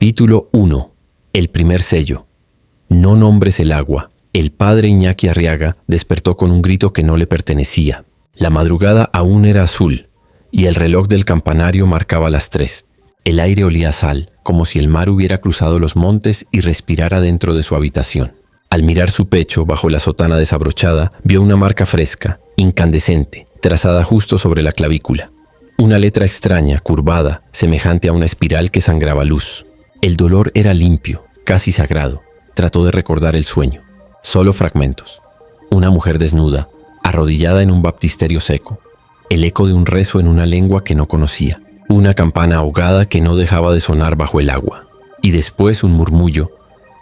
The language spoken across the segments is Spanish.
Capítulo 1. El primer sello. No nombres el agua. El padre Iñaki Arriaga despertó con un grito que no le pertenecía. La madrugada aún era azul, y el reloj del campanario marcaba las 3. El aire olía a sal, como si el mar hubiera cruzado los montes y respirara dentro de su habitación. Al mirar su pecho bajo la sotana desabrochada, vio una marca fresca, incandescente, trazada justo sobre la clavícula. Una letra extraña, curvada, semejante a una espiral que sangraba luz. El dolor era limpio, casi sagrado. Trató de recordar el sueño. Solo fragmentos. Una mujer desnuda, arrodillada en un baptisterio seco. El eco de un rezo en una lengua que no conocía. Una campana ahogada que no dejaba de sonar bajo el agua. Y después un murmullo,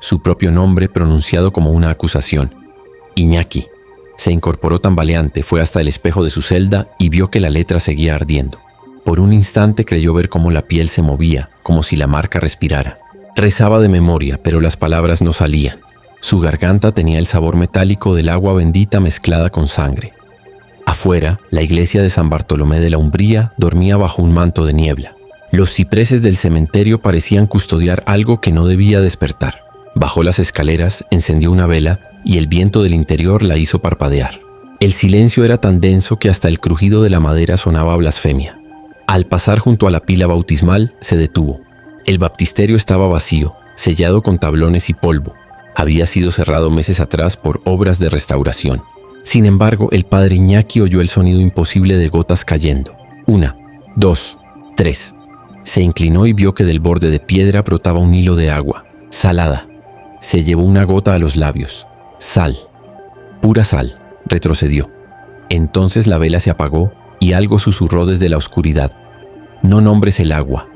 su propio nombre pronunciado como una acusación. Iñaki. Se incorporó tambaleante, fue hasta el espejo de su celda y vio que la letra seguía ardiendo. Por un instante creyó ver cómo la piel se movía, como si la marca respirara. Rezaba de memoria, pero las palabras no salían. Su garganta tenía el sabor metálico del agua bendita mezclada con sangre. Afuera, la iglesia de San Bartolomé de la Umbría dormía bajo un manto de niebla. Los cipreses del cementerio parecían custodiar algo que no debía despertar. Bajó las escaleras, encendió una vela y el viento del interior la hizo parpadear. El silencio era tan denso que hasta el crujido de la madera sonaba a blasfemia. Al pasar junto a la pila bautismal, se detuvo. El baptisterio estaba vacío, sellado con tablones y polvo. Había sido cerrado meses atrás por obras de restauración. Sin embargo, el padre Iñaki oyó el sonido imposible de gotas cayendo. 1, 2, 3. Se inclinó y vio que del borde de piedra brotaba un hilo de agua, salada. Se llevó una gota a los labios. Sal. Pura sal. Retrocedió. Entonces la vela se apagó y algo susurró desde la oscuridad. No nombres el agua.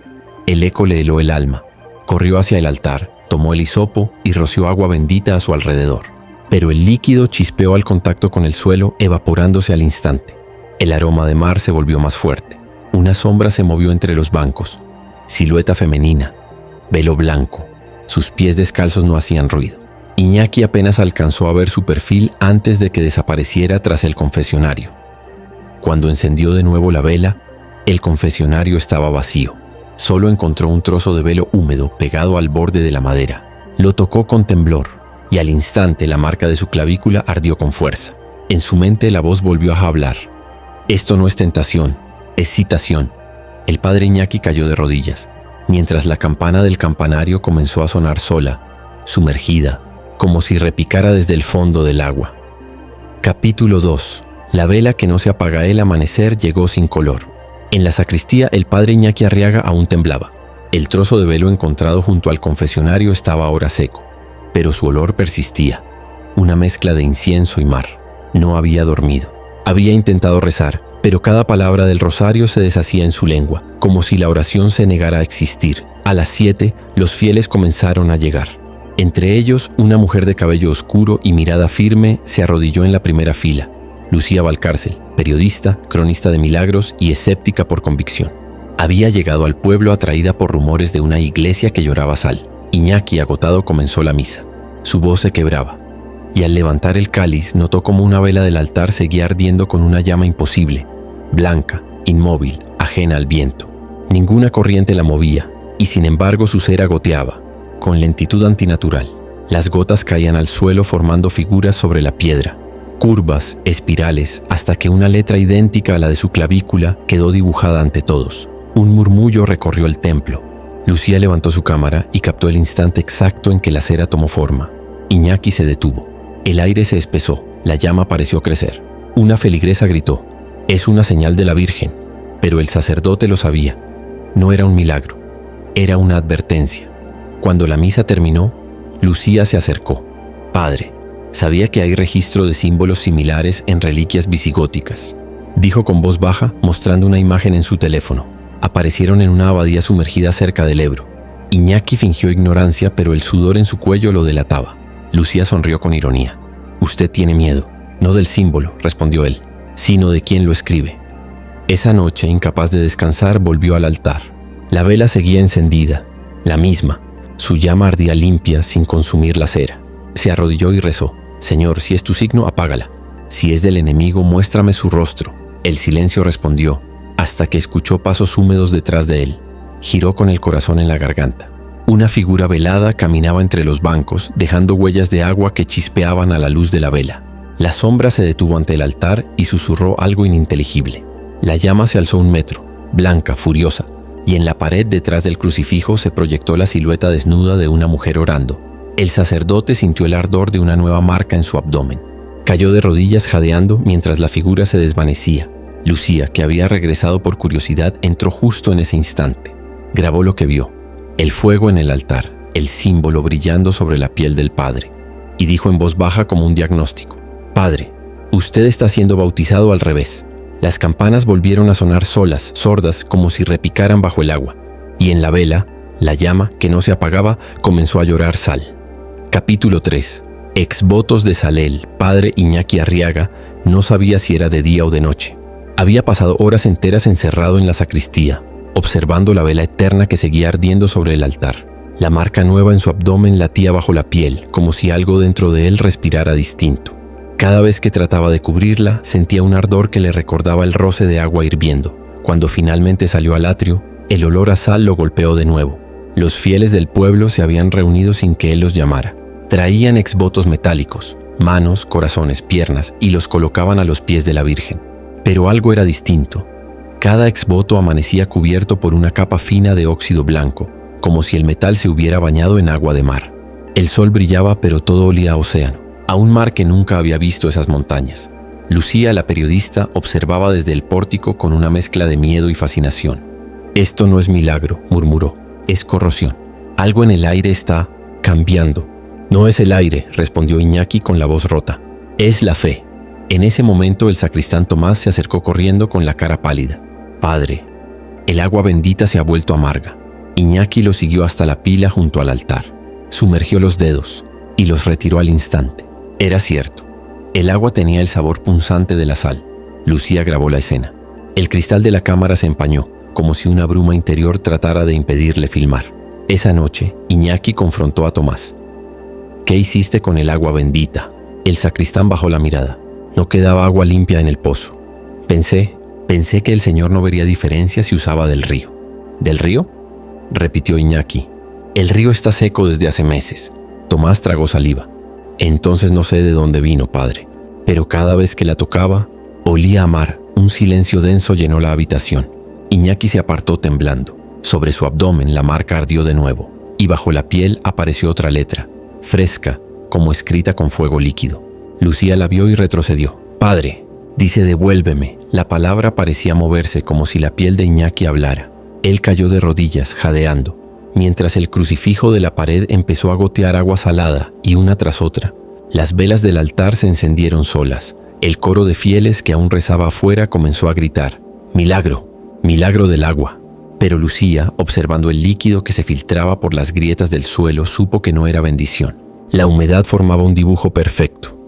El eco le heló el alma. Corrió hacia el altar, tomó el hisopo y roció agua bendita a su alrededor. Pero el líquido chispeó al contacto con el suelo, evaporándose al instante. El aroma de mar se volvió más fuerte. Una sombra se movió entre los bancos. Silueta femenina. Velo blanco. Sus pies descalzos no hacían ruido. Iñaki apenas alcanzó a ver su perfil antes de que desapareciera tras el confesionario. Cuando encendió de nuevo la vela, el confesionario estaba vacío. Solo encontró un trozo de velo húmedo pegado al borde de la madera. Lo tocó con temblor y al instante la marca de su clavícula ardió con fuerza. En su mente la voz volvió a hablar. Esto no es tentación, es citación. El padre Iñaki cayó de rodillas, mientras la campana del campanario comenzó a sonar sola, sumergida, como si repicara desde el fondo del agua. Capítulo 2. La vela que no se apaga el amanecer llegó sin color. En la sacristía el padre Iñaki Arriaga aún temblaba. El trozo de velo encontrado junto al confesionario estaba ahora seco, pero su olor persistía, una mezcla de incienso y mar. No había dormido. Había intentado rezar, pero cada palabra del rosario se deshacía en su lengua, como si la oración se negara a existir. A las 7, los fieles comenzaron a llegar. Entre ellos, una mujer de cabello oscuro y mirada firme se arrodilló en la primera fila. Lucía Valcárcel, periodista, cronista de milagros y escéptica por convicción. Había llegado al pueblo atraída por rumores de una iglesia que lloraba sal. Iñaki, agotado, comenzó la misa. Su voz se quebraba, y al levantar el cáliz notó como una vela del altar seguía ardiendo con una llama imposible, blanca, inmóvil, ajena al viento. Ninguna corriente la movía, y sin embargo su cera goteaba, con lentitud antinatural. Las gotas caían al suelo formando figuras sobre la piedra, curvas, espirales, hasta que una letra idéntica a la de su clavícula quedó dibujada ante todos. Un murmullo recorrió el templo. Lucía levantó su cámara y captó el instante exacto en que la cera tomó forma. Iñaki se detuvo. El aire se espesó, la llama pareció crecer. Una feligresa gritó: «Es una señal de la Virgen». Pero el sacerdote lo sabía. No era un milagro, era una advertencia. Cuando la misa terminó, Lucía se acercó. «Padre, sabía que hay registro de símbolos similares en reliquias visigóticas», dijo con voz baja, mostrando una imagen en su teléfono. Aparecieron en una abadía sumergida cerca del Ebro. Iñaki fingió ignorancia, pero el sudor en su cuello lo delataba. Lucía sonrió con ironía. «Usted tiene miedo, no del símbolo», respondió él, «sino de quien lo escribe». Esa noche, incapaz de descansar, volvió al altar. La vela seguía encendida, la misma. Su llama ardía limpia sin consumir la cera. Se arrodilló y rezó: «Señor, si es tu signo, apágala. Si es del enemigo, muéstrame su rostro». El silencio respondió, hasta que escuchó pasos húmedos detrás de él. Giró con el corazón en la garganta. Una figura velada caminaba entre los bancos, dejando huellas de agua que chispeaban a la luz de la vela. La sombra se detuvo ante el altar y susurró algo ininteligible. La llama se alzó 1 metro, blanca, furiosa, y en la pared detrás del crucifijo se proyectó la silueta desnuda de una mujer orando. El sacerdote sintió el ardor de una nueva marca en su abdomen. Cayó de rodillas jadeando mientras la figura se desvanecía. Lucía, que había regresado por curiosidad, entró justo en ese instante. Grabó lo que vio: el fuego en el altar, el símbolo brillando sobre la piel del Padre, y dijo en voz baja como un diagnóstico: «Padre, usted está siendo bautizado al revés». Las campanas volvieron a sonar solas, sordas, como si repicaran bajo el agua, y en la vela, la llama, que no se apagaba, comenzó a llorar sal. Capítulo 3. Exvotos de Salel, padre Iñaki Arriaga, no sabía si era de día o de noche. Había pasado horas enteras encerrado en la sacristía, observando la vela eterna que seguía ardiendo sobre el altar. La marca nueva en su abdomen latía bajo la piel, como si algo dentro de él respirara distinto. Cada vez que trataba de cubrirla, sentía un ardor que le recordaba el roce de agua hirviendo. Cuando finalmente salió al atrio, el olor a sal lo golpeó de nuevo. Los fieles del pueblo se habían reunido sin que él los llamara. Traían exvotos metálicos, manos, corazones, piernas, y los colocaban a los pies de la Virgen. Pero algo era distinto. Cada exvoto amanecía cubierto por una capa fina de óxido blanco, como si el metal se hubiera bañado en agua de mar. El sol brillaba, pero todo olía a océano, a un mar que nunca había visto esas montañas. Lucía, la periodista, observaba desde el pórtico con una mezcla de miedo y fascinación. «Esto no es milagro», murmuró, «es corrosión. Algo en el aire está cambiando». «No es el aire», respondió Iñaki con la voz rota, «es la fe». En ese momento el sacristán Tomás se acercó corriendo con la cara pálida. «Padre, el agua bendita se ha vuelto amarga». Iñaki lo siguió hasta la pila junto al altar. Sumergió los dedos y los retiró al instante. Era cierto. El agua tenía el sabor punzante de la sal. Lucía grabó la escena. El cristal de la cámara se empañó, como si una bruma interior tratara de impedirle filmar. Esa noche, Iñaki confrontó a Tomás. «¿Qué hiciste con el agua bendita?». El sacristán bajó la mirada. No quedaba agua limpia en el pozo. Pensé que el Señor no vería diferencia si usaba del río». «¿Del río?», repitió Iñaki. «El río está seco desde hace meses». Tomás tragó saliva. «Entonces no sé de dónde vino, padre, pero cada vez que la tocaba, olía a mar». Un silencio denso llenó la habitación. Iñaki se apartó temblando. Sobre su abdomen la marca ardió de nuevo, y bajo la piel apareció otra letra, fresca, como escrita con fuego líquido. Lucía la vio y retrocedió. «Padre», dice, «devuélveme». La palabra parecía moverse como si la piel de Iñaki hablara. Él cayó de rodillas, jadeando, mientras el crucifijo de la pared empezó a gotear agua salada, y una tras otra, las velas del altar se encendieron solas. El coro de fieles que aún rezaba afuera comenzó a gritar: «¡Milagro! ¡Milagro del agua!». Pero Lucía, observando el líquido que se filtraba por las grietas del suelo, supo que no era bendición. La humedad formaba un dibujo perfecto.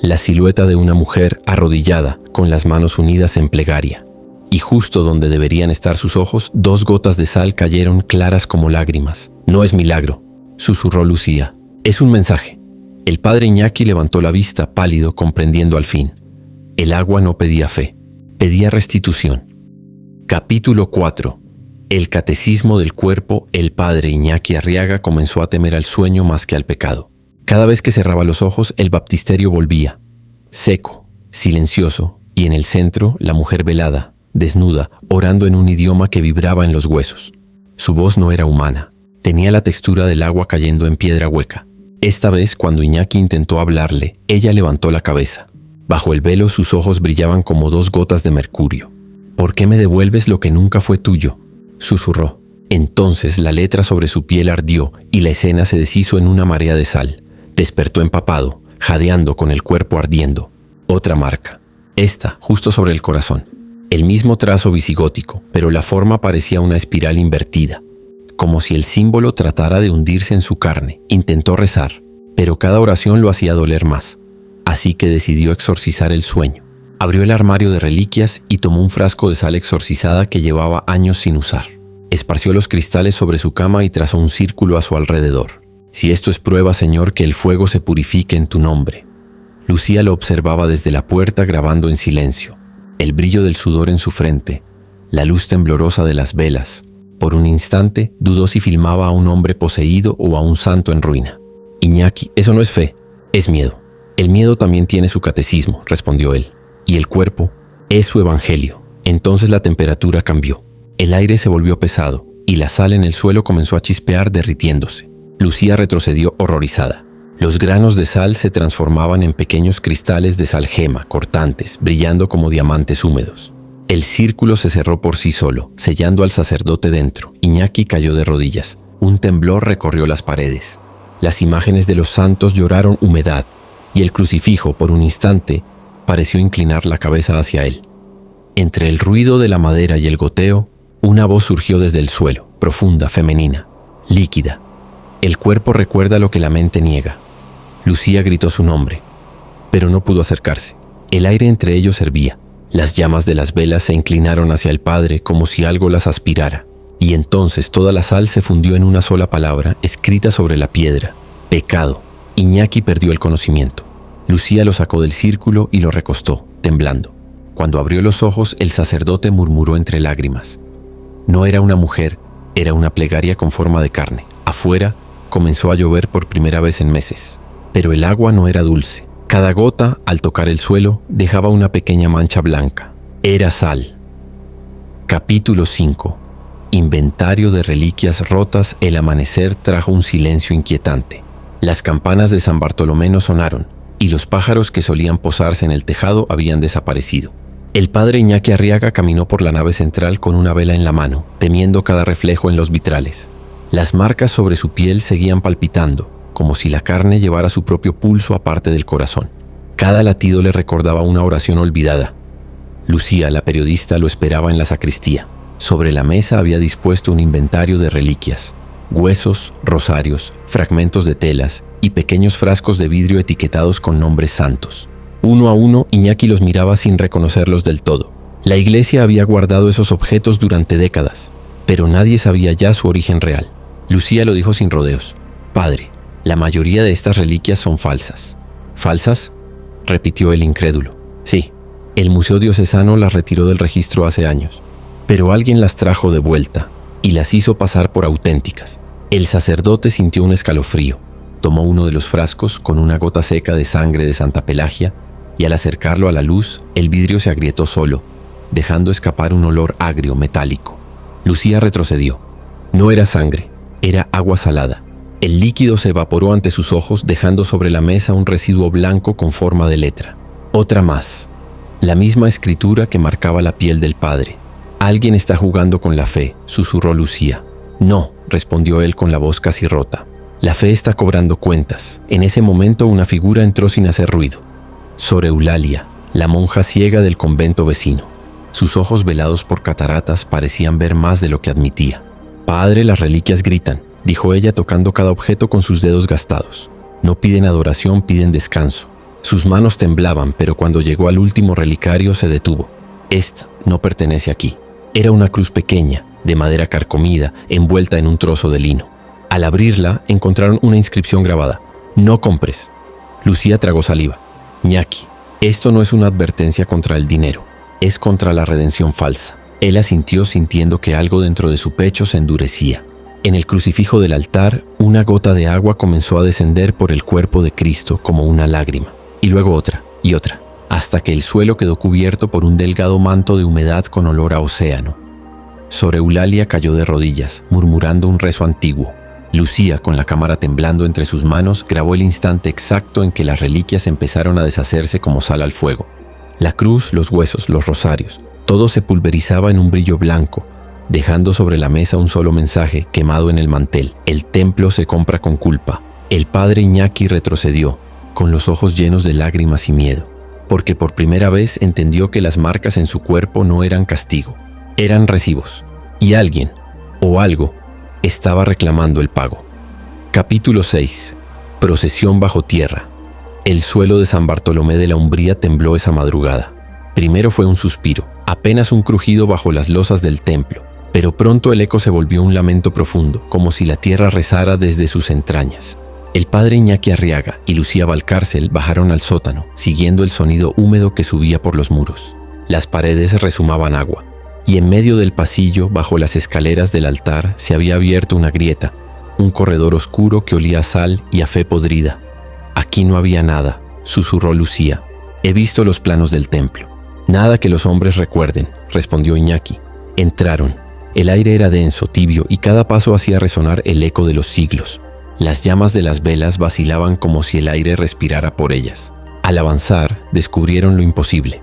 La silueta de una mujer arrodillada, con las manos unidas en plegaria. Y justo donde deberían estar sus ojos, 2 gotas de sal cayeron claras como lágrimas. «No es milagro», susurró Lucía. «Es un mensaje». El padre Iñaki levantó la vista, pálido, comprendiendo al fin. El agua no pedía fe, pedía restitución. Capítulo 4. El catecismo del cuerpo. El padre Iñaki Arriaga comenzó a temer al sueño más que al pecado. Cada vez que cerraba los ojos, el baptisterio volvía, seco, silencioso, y en el centro, la mujer velada, desnuda, orando en un idioma que vibraba en los huesos. Su voz no era humana, tenía la textura del agua cayendo en piedra hueca. Esta vez, cuando Iñaki intentó hablarle, ella levantó la cabeza. Bajo el velo sus ojos brillaban como 2 gotas de mercurio. «¿Por qué me devuelves lo que nunca fue tuyo?», susurró. Entonces la letra sobre su piel ardió y la escena se deshizo en una marea de sal. Despertó empapado, jadeando con el cuerpo ardiendo. Otra marca, esta justo sobre el corazón. El mismo trazo visigótico, pero la forma parecía una espiral invertida, como si el símbolo tratara de hundirse en su carne. Intentó rezar, pero cada oración lo hacía doler más. Así que decidió exorcizar el sueño. Abrió el armario de reliquias y tomó un frasco de sal exorcizada que llevaba años sin usar. Esparció los cristales sobre su cama y trazó un círculo a su alrededor. «Si esto es prueba, Señor, que el fuego se purifique en tu nombre». Lucía lo observaba desde la puerta, grabando en silencio. El brillo del sudor en su frente, la luz temblorosa de las velas, Por un instante dudó si filmaba a un hombre poseído o a un santo en ruina. Iñaki, eso no es fe, es miedo. El miedo también tiene su catecismo, respondió él. Y el cuerpo es su evangelio. Entonces la temperatura cambió. El aire se volvió pesado y la sal en el suelo comenzó a chispear derritiéndose. Lucía retrocedió horrorizada. Los granos de sal se transformaban en pequeños cristales de sal gema, cortantes, brillando como diamantes húmedos. El círculo se cerró por sí solo, sellando al sacerdote dentro. Iñaki cayó de rodillas. Un temblor recorrió las paredes. Las imágenes de los santos lloraron humedad, y el crucifijo, por un instante, pareció inclinar la cabeza hacia él. Entre el ruido de la madera y el goteo, una voz surgió desde el suelo, profunda, femenina, líquida. El cuerpo recuerda lo que la mente niega. Lucía gritó su nombre, pero no pudo acercarse. El aire entre ellos hervía. Las llamas de las velas se inclinaron hacia el padre como si algo las aspirara. Y entonces toda la sal se fundió en una sola palabra, escrita sobre la piedra: pecado. Iñaki perdió el conocimiento. Lucía lo sacó del círculo y lo recostó, temblando. Cuando abrió los ojos, el sacerdote murmuró entre lágrimas. No era una mujer, era una plegaria con forma de carne. Afuera comenzó a llover por primera vez en meses. Pero el agua no era dulce. Cada gota, al tocar el suelo, dejaba una pequeña mancha blanca. Era sal. Capítulo 5. Inventario de reliquias rotas. El amanecer trajo un silencio inquietante. Las campanas de San Bartolomé no sonaron, y los pájaros que solían posarse en el tejado habían desaparecido. El padre Iñaki Arriaga caminó por la nave central con una vela en la mano, temiendo cada reflejo en los vitrales. Las marcas sobre su piel seguían palpitando, como si la carne llevara su propio pulso aparte del corazón. Cada latido le recordaba una oración olvidada. Lucía, la periodista, lo esperaba en la sacristía. Sobre la mesa había dispuesto un inventario de reliquias: huesos, rosarios, fragmentos de telas y pequeños frascos de vidrio etiquetados con nombres santos. Uno a uno, Iñaki los miraba sin reconocerlos del todo. La iglesia había guardado esos objetos durante décadas, pero nadie sabía ya su origen real. Lucía lo dijo sin rodeos: «Padre, la mayoría de estas reliquias son falsas». «¿Falsas?», repitió el incrédulo. «Sí, el Museo Diocesano las retiró del registro hace años, pero alguien las trajo de vuelta y las hizo pasar por auténticas». El sacerdote sintió un escalofrío. Tomó uno de los frascos con una gota seca de sangre de Santa Pelagia y al acercarlo a la luz, el vidrio se agrietó solo, dejando escapar un olor agrio metálico. Lucía retrocedió. No era sangre, era agua salada. El líquido se evaporó ante sus ojos, dejando sobre la mesa un residuo blanco con forma de letra. Otra más. La misma escritura que marcaba la piel del padre. «Alguien está jugando con la fe», susurró Lucía. «No», respondió él con la voz casi rota. «La fe está cobrando cuentas». En ese momento una figura entró sin hacer ruido. Sor Eulalia, la monja ciega del convento vecino. Sus ojos velados por cataratas parecían ver más de lo que admitía. «Padre, las reliquias gritan», dijo ella tocando cada objeto con sus dedos gastados. «No piden adoración, piden descanso». Sus manos temblaban, pero cuando llegó al último relicario se detuvo. «Esta no pertenece aquí». Era una cruz pequeña, de madera carcomida, envuelta en un trozo de lino. Al abrirla, encontraron una inscripción grabada: «No compres». Lucía tragó saliva. «Iñaki, esto no es una advertencia contra el dinero, es contra la redención falsa». Él asintió, sintiendo que algo dentro de su pecho se endurecía. En el crucifijo del altar, una gota de agua comenzó a descender por el cuerpo de Cristo como una lágrima, y luego otra, y otra, hasta que el suelo quedó cubierto por un delgado manto de humedad con olor a océano. Sor Eulalia cayó de rodillas, murmurando un rezo antiguo. Lucía, con la cámara temblando entre sus manos, grabó el instante exacto en que las reliquias empezaron a deshacerse como sal al fuego. La cruz, los huesos, los rosarios, todo se pulverizaba en un brillo blanco, dejando sobre la mesa un solo mensaje quemado en el mantel: «El templo se compra con culpa». El padre Iñaki retrocedió, con los ojos llenos de lágrimas y miedo, porque por primera vez entendió que las marcas en su cuerpo no eran castigo, eran recibos, y alguien, o algo, estaba reclamando el pago. Capítulo 6. Procesión bajo tierra. El suelo de San Bartolomé de la Umbría tembló esa madrugada. Primero fue un suspiro, apenas un crujido bajo las losas del templo, pero pronto el eco se volvió un lamento profundo, como si la tierra rezara desde sus entrañas. El padre Iñaki Arriaga y Lucía Valcárcel bajaron al sótano, siguiendo el sonido húmedo que subía por los muros. Las paredes rezumaban agua. y en medio del pasillo, bajo las escaleras del altar, se había abierto una grieta, un corredor oscuro que olía a sal y a fe podrida. Aquí no había nada, susurró Lucía. He visto los planos del templo. Nada que los hombres recuerden, respondió Iñaki. Entraron. El aire era denso, tibio, y cada paso hacía resonar el eco de los siglos. Las llamas de las velas vacilaban como si el aire respirara por ellas. Al avanzar, descubrieron lo imposible.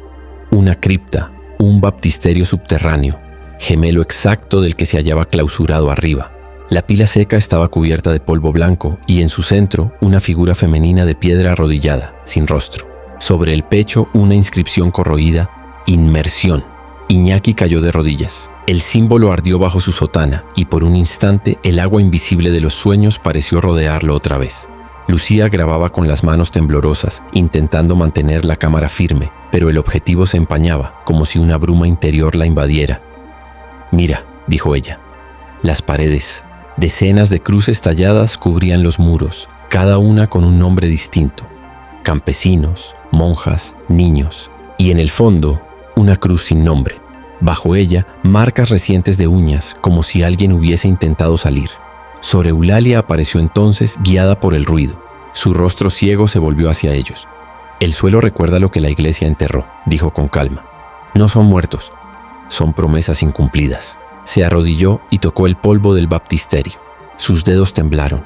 Una cripta, un baptisterio subterráneo, gemelo exacto del que se hallaba clausurado arriba. La pila seca estaba cubierta de polvo blanco y en su centro una figura femenina de piedra arrodillada, sin rostro. Sobre el pecho una inscripción corroída, Inmersión. Iñaki cayó de rodillas. El símbolo ardió bajo su sotana y por un instante el agua invisible de los sueños pareció rodearlo otra vez. Lucía grababa con las manos temblorosas, intentando mantener la cámara firme, pero el objetivo se empañaba, como si una bruma interior la invadiera. «Mira», dijo ella, «las paredes». Decenas de cruces talladas cubrían los muros, cada una con un nombre distinto. Campesinos, monjas, niños. Y en el fondo, una cruz sin nombre. Bajo ella, marcas recientes de uñas, como si alguien hubiese intentado salir. Sor Eulalia apareció entonces, guiada por el ruido. Su rostro ciego se volvió hacia ellos. «El suelo recuerda lo que la iglesia enterró», dijo con calma. «No son muertos, son promesas incumplidas». Se arrodilló y tocó el polvo del baptisterio. Sus dedos temblaron.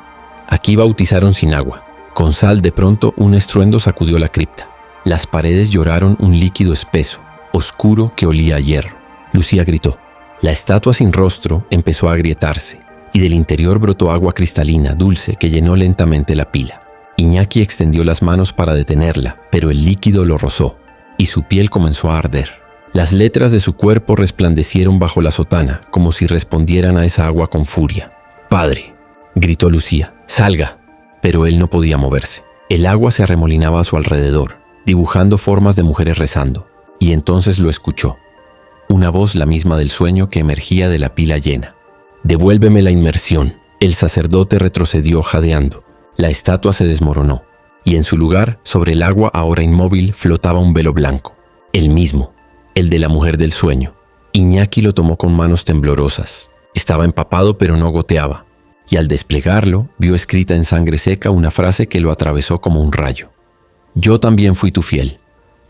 Aquí bautizaron sin agua. Con sal de pronto un estruendo sacudió la cripta. Las paredes lloraron un líquido espeso, oscuro que olía a hierro. Lucía gritó. La estatua sin rostro empezó a agrietarse y del interior brotó agua cristalina, dulce, que llenó lentamente la pila. Iñaki extendió las manos para detenerla, pero el líquido lo rozó y su piel comenzó a arder. Las letras de su cuerpo resplandecieron bajo la sotana, como si respondieran a esa agua con furia. «Padre», gritó Lucía, «salga». Pero él no podía moverse. El agua se arremolinaba a su alrededor, dibujando formas de mujeres rezando. Y entonces lo escuchó. Una voz, la misma del sueño, que emergía de la pila llena. «Devuélveme la inmersión». El sacerdote retrocedió jadeando. La estatua se desmoronó. Y en su lugar, sobre el agua ahora inmóvil, flotaba un velo blanco. El mismo. El de la mujer del sueño. Iñaki lo tomó con manos temblorosas. Estaba empapado pero no goteaba, y al desplegarlo vio escrita en sangre seca una frase que lo atravesó como un rayo. «Yo también fui tu fiel».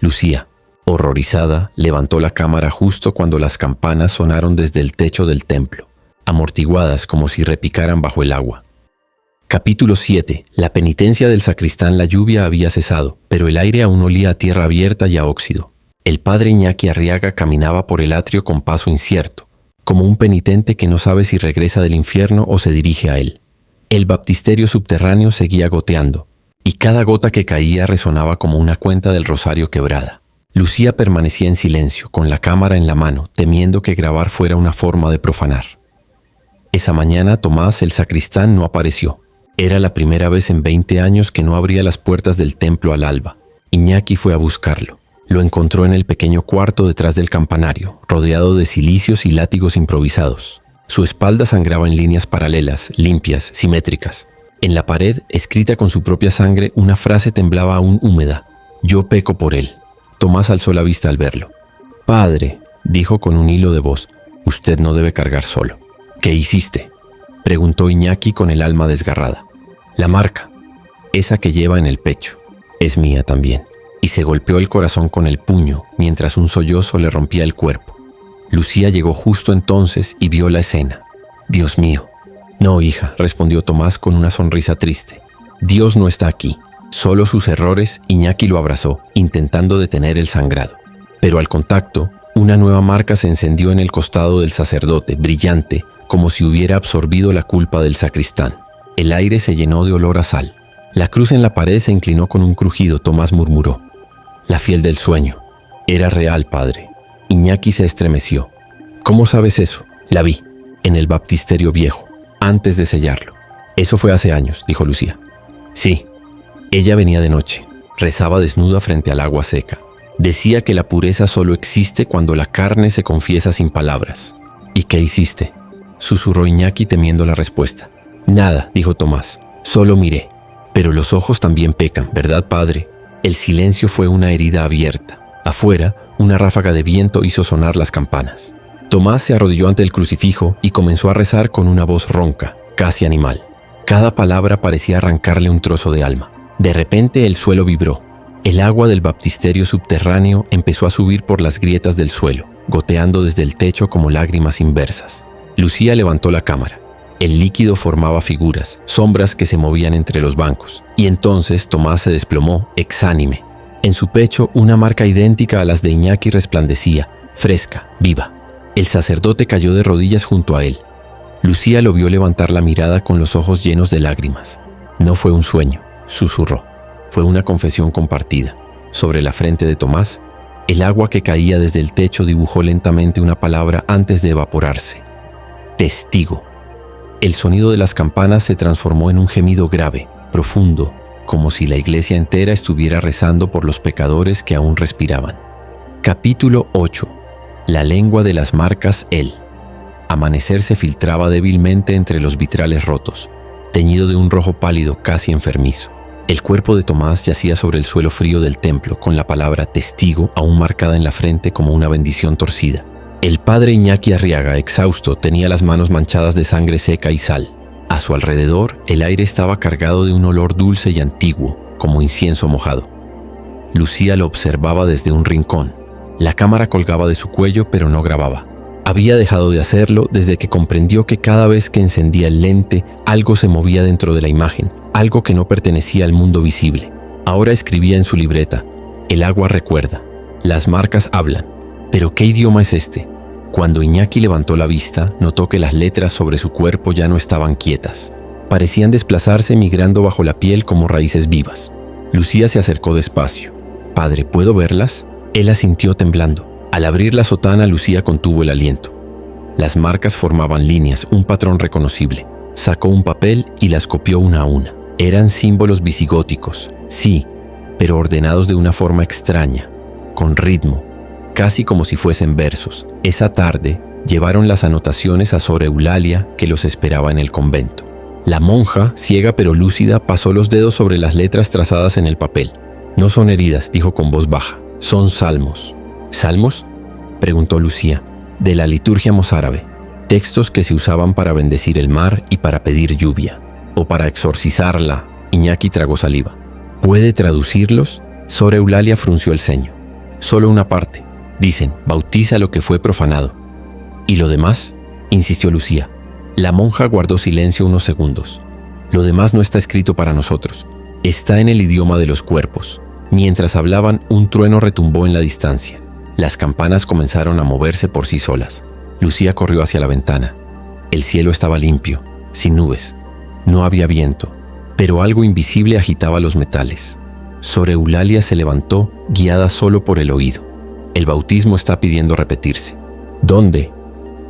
Lucía, horrorizada, levantó la cámara justo cuando las campanas sonaron desde el techo del templo, amortiguadas como si repicaran bajo el agua. Capítulo 7. La penitencia del sacristán. La lluvia había cesado, pero el aire aún olía a tierra abierta y a óxido. El padre Iñaki Arriaga caminaba por el atrio con paso incierto, como un penitente que no sabe si regresa del infierno o se dirige a él. El baptisterio subterráneo seguía goteando, y cada gota que caía resonaba como una cuenta del rosario quebrada. Lucía permanecía en silencio, con la cámara en la mano, temiendo que grabar fuera una forma de profanar. Esa mañana Tomás, el sacristán, no apareció. Era la primera vez en 20 años que no abría las puertas del templo al alba. Iñaki fue a buscarlo. Lo encontró en el pequeño cuarto detrás del campanario, rodeado de cilicios y látigos improvisados. Su espalda sangraba en líneas paralelas, limpias, simétricas. En la pared, escrita con su propia sangre, una frase temblaba aún húmeda. «Yo peco por él». Tomás alzó la vista al verlo. «Padre», dijo con un hilo de voz, «usted no debe cargar solo». «¿Qué hiciste?», preguntó Iñaki con el alma desgarrada. «La marca, esa que lleva en el pecho, es mía también». Y se golpeó el corazón con el puño mientras un sollozo le rompía el cuerpo. Lucía llegó justo entonces y vio la escena. «Dios mío». «No, hija», respondió Tomás con una sonrisa triste. «Dios no está aquí. Solo sus errores». Iñaki lo abrazó, intentando detener el sangrado. Pero al contacto, una nueva marca se encendió en el costado del sacerdote, brillante, como si hubiera absorbido la culpa del sacristán. El aire se llenó de olor a sal. La cruz en la pared se inclinó con un crujido. Tomás murmuró: «La fiel del sueño». «Era real, padre». Iñaki se estremeció. «¿Cómo sabes eso?». «La vi, en el baptisterio viejo, antes de sellarlo». «Eso fue hace años», dijo Lucía. «Sí». Ella venía de noche, rezaba desnuda frente al agua seca. Decía que la pureza solo existe cuando la carne se confiesa sin palabras. «¿Y qué hiciste?», susurró Iñaki temiendo la respuesta. «Nada», dijo Tomás, «solo miré». «Pero los ojos también pecan, ¿verdad, padre?». El silencio fue una herida abierta. Afuera, una ráfaga de viento hizo sonar las campanas. Tomás se arrodilló ante el crucifijo y comenzó a rezar con una voz ronca, casi animal. Cada palabra parecía arrancarle un trozo de alma. De repente el suelo vibró. El agua del baptisterio subterráneo empezó a subir por las grietas del suelo, goteando desde el techo como lágrimas inversas. Lucía levantó la cámara. El líquido formaba figuras, sombras que se movían entre los bancos. Y entonces Tomás se desplomó, exánime. En su pecho una marca idéntica a las de Iñaki resplandecía, fresca, viva. El sacerdote cayó de rodillas junto a él. Lucía lo vio levantar la mirada con los ojos llenos de lágrimas. No fue un sueño, susurró. Fue una confesión compartida. Sobre la frente de Tomás, el agua que caía desde el techo dibujó lentamente una palabra antes de evaporarse. Testigo. El sonido de las campanas se transformó en un gemido grave, profundo, como si la iglesia entera estuviera rezando por los pecadores que aún respiraban. Capítulo 8. La lengua de las marcas El. Amanecer se filtraba débilmente entre los vitrales rotos, teñido de un rojo pálido casi enfermizo. El cuerpo de Tomás yacía sobre el suelo frío del templo, con la palabra testigo aún marcada en la frente como una bendición torcida. El padre Iñaki Arriaga, exhausto, tenía las manos manchadas de sangre seca y sal. A su alrededor, el aire estaba cargado de un olor dulce y antiguo, como incienso mojado. Lucía lo observaba desde un rincón. La cámara colgaba de su cuello, pero no grababa. Había dejado de hacerlo desde que comprendió que cada vez que encendía el lente, algo se movía dentro de la imagen, algo que no pertenecía al mundo visible. Ahora escribía en su libreta: el agua recuerda, las marcas hablan. ¿Pero qué idioma es este? Cuando Iñaki levantó la vista, notó que las letras sobre su cuerpo ya no estaban quietas. Parecían desplazarse migrando bajo la piel como raíces vivas. Lucía se acercó despacio. «Padre, ¿puedo verlas?» Él asintió temblando. Al abrir la sotana, Lucía contuvo el aliento. Las marcas formaban líneas, un patrón reconocible. Sacó un papel y las copió una a una. Eran símbolos visigóticos, sí, pero ordenados de una forma extraña, con ritmo, casi como si fuesen versos. Esa tarde llevaron las anotaciones a Sor Eulalia, que los esperaba en el convento. La monja, ciega pero lúcida, pasó los dedos sobre las letras trazadas en el papel. «No son heridas», dijo con voz baja. «Son salmos». «¿Salmos?», preguntó Lucía. «De la liturgia mozárabe. Textos que se usaban para bendecir el mar y para pedir lluvia. O para exorcizarla». Iñaki tragó saliva. «¿Puede traducirlos?». Sor Eulalia frunció el ceño. «Solo una parte. Dicen, bautiza lo que fue profanado». «¿Y lo demás?», insistió Lucía. La monja guardó silencio unos segundos. «Lo demás no está escrito para nosotros. Está en el idioma de los cuerpos». Mientras hablaban, un trueno retumbó en la distancia. Las campanas comenzaron a moverse por sí solas. Lucía corrió hacia la ventana. El cielo estaba limpio, sin nubes. No había viento, pero algo invisible agitaba los metales. Sor Eulalia se levantó, guiada solo por el oído. «El bautismo está pidiendo repetirse». «¿Dónde?»,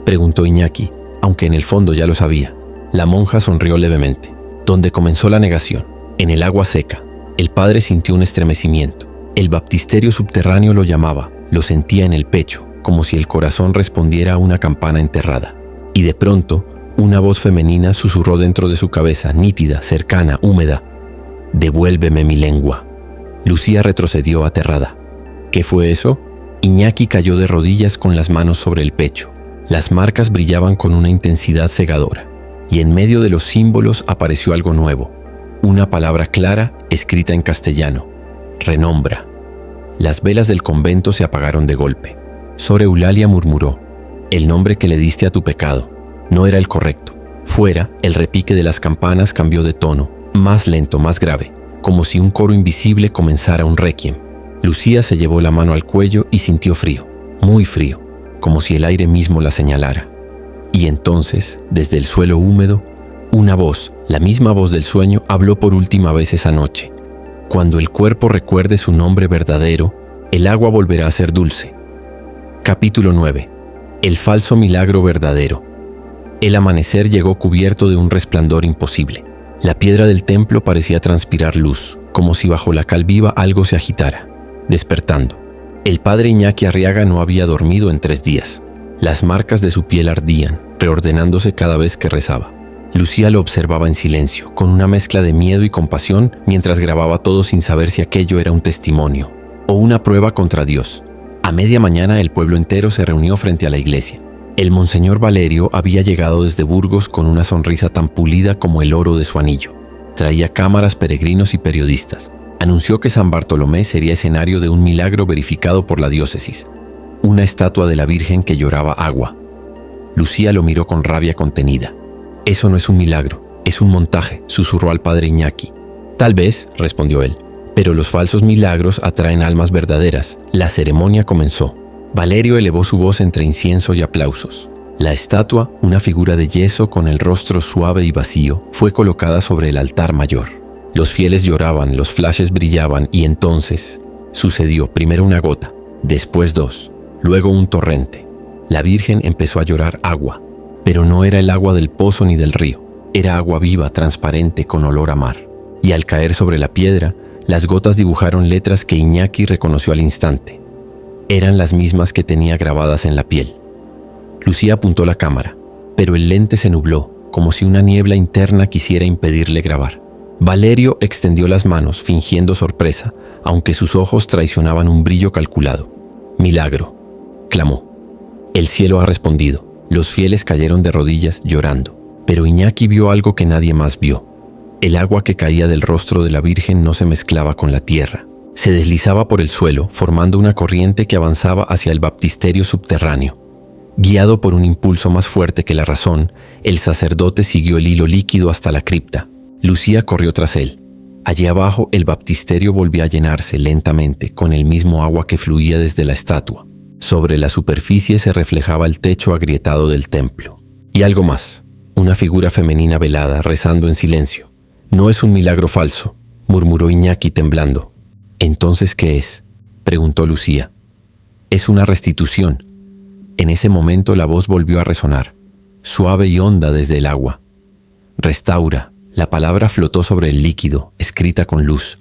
preguntó Iñaki, aunque en el fondo ya lo sabía. La monja sonrió levemente. «Donde comenzó la negación, en el agua seca». El padre sintió un estremecimiento. El baptisterio subterráneo lo llamaba, lo sentía en el pecho, como si el corazón respondiera a una campana enterrada. Y de pronto, una voz femenina susurró dentro de su cabeza, nítida, cercana, húmeda: «Devuélveme mi lengua». Lucía retrocedió aterrada. ¿Qué fue eso? Iñaki cayó de rodillas con las manos sobre el pecho. Las marcas brillaban con una intensidad cegadora. Y en medio de los símbolos apareció algo nuevo. Una palabra clara, escrita en castellano: «Renombra». Las velas del convento se apagaron de golpe. Sor Eulalia murmuró: «El nombre que le diste a tu pecado no era el correcto». Fuera, el repique de las campanas cambió de tono, más lento, más grave, como si un coro invisible comenzara un requiem. Lucía se llevó la mano al cuello y sintió frío, muy frío, como si el aire mismo la señalara. Y entonces, desde el suelo húmedo, una voz, la misma voz del sueño, habló por última vez esa noche. «Cuando el cuerpo recuerde su nombre verdadero, el agua volverá a ser dulce». Capítulo 9. El falso milagro verdadero. El amanecer llegó cubierto de un resplandor imposible. La piedra del templo parecía transpirar luz, como si bajo la cal viva algo se agitara, despertando. El padre Iñaki Arriaga no había dormido en 3 días. Las marcas de su piel ardían, reordenándose cada vez que rezaba. Lucía lo observaba en silencio, con una mezcla de miedo y compasión, mientras grababa todo sin saber si aquello era un testimonio o una prueba contra Dios. A media mañana el pueblo entero se reunió frente a la iglesia. El monseñor Valerio había llegado desde Burgos con una sonrisa tan pulida como el oro de su anillo. Traía cámaras, peregrinos y periodistas. Anunció que San Bartolomé sería escenario de un milagro verificado por la diócesis. Una estatua de la Virgen que lloraba agua. Lucía lo miró con rabia contenida. «Eso no es un milagro, es un montaje», susurró al padre Iñaki. «Tal vez», respondió él, «pero los falsos milagros atraen almas verdaderas». La ceremonia comenzó. Valerio elevó su voz entre incienso y aplausos. La estatua, una figura de yeso con el rostro suave y vacío, fue colocada sobre el altar mayor. Los fieles lloraban, los flashes brillaban y entonces sucedió primero una gota, después dos, luego un torrente. La Virgen empezó a llorar agua, pero no era el agua del pozo ni del río, era agua viva, transparente, con olor a mar. Y al caer sobre la piedra, las gotas dibujaron letras que Iñaki reconoció al instante. Eran las mismas que tenía grabadas en la piel. Lucía apuntó la cámara, pero el lente se nubló, como si una niebla interna quisiera impedirle grabar. Valerio extendió las manos, fingiendo sorpresa, aunque sus ojos traicionaban un brillo calculado. «Milagro», clamó. «El cielo ha respondido». Los fieles cayeron de rodillas llorando, pero Iñaki vio algo que nadie más vio. El agua que caía del rostro de la Virgen no se mezclaba con la tierra. Se deslizaba por el suelo, formando una corriente que avanzaba hacia el baptisterio subterráneo. Guiado por un impulso más fuerte que la razón, el sacerdote siguió el hilo líquido hasta la cripta. Lucía corrió tras él. Allí abajo el baptisterio volvía a llenarse lentamente con el mismo agua que fluía desde la estatua. Sobre la superficie se reflejaba el techo agrietado del templo. Y algo más, una figura femenina velada rezando en silencio. «No es un milagro falso», murmuró Iñaki temblando. «¿Entonces qué es?», preguntó Lucía. «Es una restitución». En ese momento la voz volvió a resonar, suave y honda desde el agua. «Restaura». La palabra flotó sobre el líquido, escrita con luz.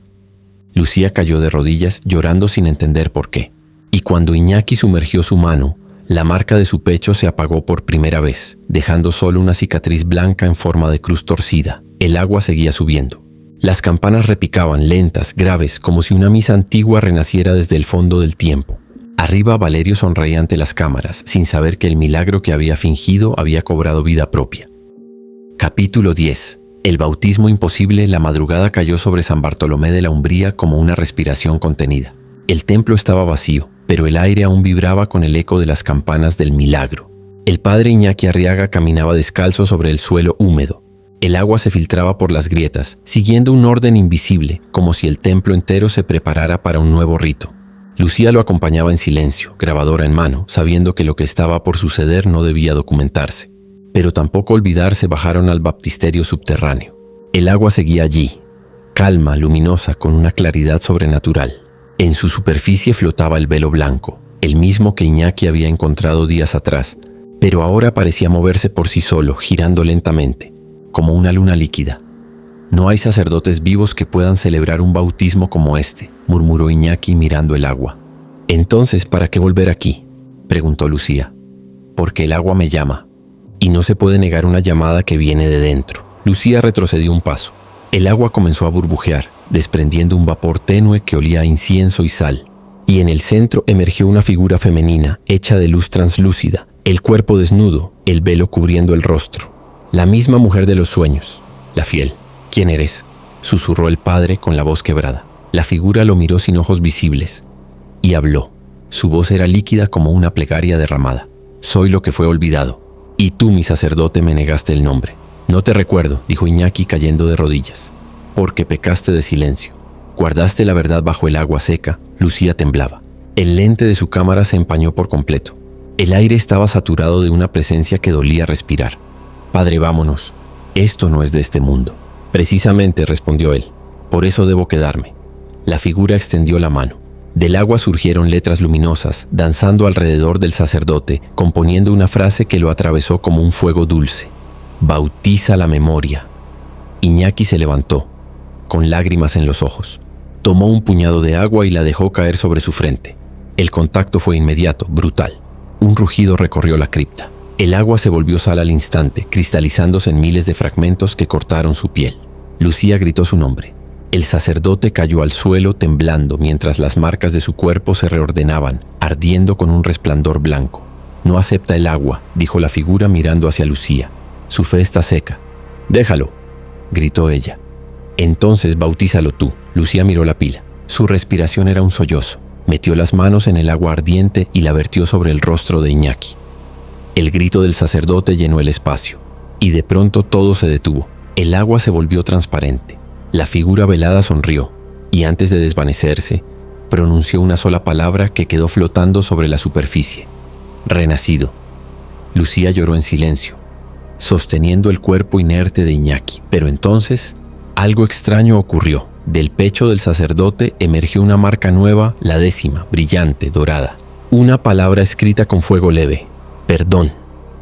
Lucía cayó de rodillas, llorando sin entender por qué. Y cuando Iñaki sumergió su mano, la marca de su pecho se apagó por primera vez, dejando solo una cicatriz blanca en forma de cruz torcida. El agua seguía subiendo. Las campanas repicaban, lentas, graves, como si una misa antigua renaciera desde el fondo del tiempo. Arriba Valerio sonreía ante las cámaras, sin saber que el milagro que había fingido había cobrado vida propia. Capítulo 10. El bautismo imposible. La madrugada cayó sobre San Bartolomé de la Umbría como una respiración contenida. El templo estaba vacío, pero el aire aún vibraba con el eco de las campanas del milagro. El padre Iñaki Arriaga caminaba descalzo sobre el suelo húmedo. El agua se filtraba por las grietas, siguiendo un orden invisible, como si el templo entero se preparara para un nuevo rito. Lucía lo acompañaba en silencio, grabadora en mano, sabiendo que lo que estaba por suceder no debía documentarse. Pero tampoco olvidarse bajaron al baptisterio subterráneo. El agua seguía allí, calma, luminosa, con una claridad sobrenatural. En su superficie flotaba el velo blanco, el mismo que Iñaki había encontrado días atrás, pero ahora parecía moverse por sí solo, girando lentamente, como una luna líquida. «No hay sacerdotes vivos que puedan celebrar un bautismo como este», murmuró Iñaki mirando el agua. «Entonces, ¿para qué volver aquí?», preguntó Lucía. «Porque el agua me llama, y no se puede negar una llamada que viene de dentro». Lucía retrocedió un paso. El agua comenzó a burbujear, desprendiendo un vapor tenue que olía a incienso y sal. Y en el centro emergió una figura femenina, hecha de luz translúcida, el cuerpo desnudo, el velo cubriendo el rostro. La misma mujer de los sueños, la fiel. «¿Quién eres?», susurró el padre con la voz quebrada. La figura lo miró sin ojos visibles y habló. Su voz era líquida como una plegaria derramada. «Soy lo que fue olvidado, y tú, mi sacerdote, me negaste el nombre». «No te recuerdo», dijo Iñaki cayendo de rodillas, «porque pecaste de silencio. Guardaste la verdad bajo el agua seca». Lucía temblaba. El lente de su cámara se empañó por completo. El aire estaba saturado de una presencia que dolía respirar. «Padre, vámonos. Esto no es de este mundo». «Precisamente», respondió él. «Por eso debo quedarme». La figura extendió la mano. Del agua surgieron letras luminosas, danzando alrededor del sacerdote, componiendo una frase que lo atravesó como un fuego dulce. «Bautiza la memoria». Iñaki se levantó, con lágrimas en los ojos. Tomó un puñado de agua y la dejó caer sobre su frente. El contacto fue inmediato, brutal. Un rugido recorrió la cripta. El agua se volvió sal al instante, cristalizándose en miles de fragmentos que cortaron su piel. Lucía gritó su nombre. El sacerdote cayó al suelo temblando mientras las marcas de su cuerpo se reordenaban, ardiendo con un resplandor blanco. No acepta el agua, dijo la figura mirando hacia Lucía. Su fe está seca. Déjalo, gritó ella. Entonces bautízalo tú. Lucía miró la pila. Su respiración era un sollozo. Metió las manos en el agua ardiente y la vertió sobre el rostro de Iñaki. El grito del sacerdote llenó el espacio, y de pronto todo se detuvo. El agua se volvió transparente. La figura velada sonrió, y antes de desvanecerse, pronunció una sola palabra que quedó flotando sobre la superficie. Renacido. Lucía lloró en silencio, sosteniendo el cuerpo inerte de Iñaki. Pero entonces, algo extraño ocurrió. Del pecho del sacerdote emergió una marca nueva, la 10ª, brillante, dorada. Una palabra escrita con fuego leve: perdón.